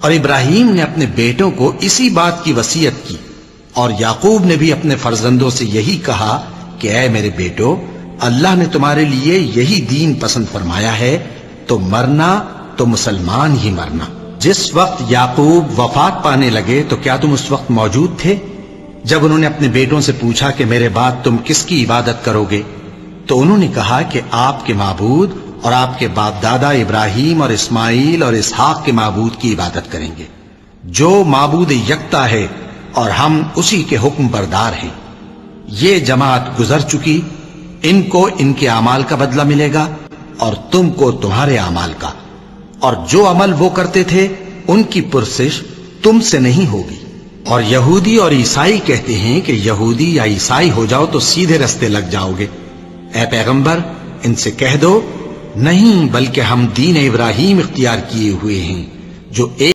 اور ابراہیم نے اپنے بیٹوں کو اسی بات کی وصیت کی، اور یعقوب نے بھی اپنے فرزندوں سے یہی کہا کہ اے میرے بیٹو، اللہ نے تمہارے لیے یہی دین پسند فرمایا ہے، تو مرنا تو مسلمان ہی مرنا۔ جس وقت یعقوب وفات پانے لگے تو کیا تم اس وقت موجود تھے جب انہوں نے اپنے بیٹوں سے پوچھا کہ میرے بعد تم کس کی عبادت کرو گے؟ تو انہوں نے کہا کہ آپ کے معبود اور آپ کے باپ دادا ابراہیم اور اسماعیل اور اسحاق کے معبود کی عبادت کریں گے، جو معبود یکتا ہے اور ہم اسی کے حکم بردار ہیں۔ یہ جماعت گزر چکی، ان کو ان کے اعمال کا بدلہ ملے گا اور تم کو تمہارے اعمال کا، اور جو عمل وہ کرتے تھے ان کی پرسش تم سے نہیں ہوگی۔ اور یہودی اور عیسائی کہتے ہیں کہ یہودی یا عیسائی ہو جاؤ تو سیدھے رستے لگ جاؤ گے۔ اے پیغمبر، ان سے کہہ دو نہیں، بلکہ ہم دین ابراہیم اختیار کیے ہوئے ہیں جو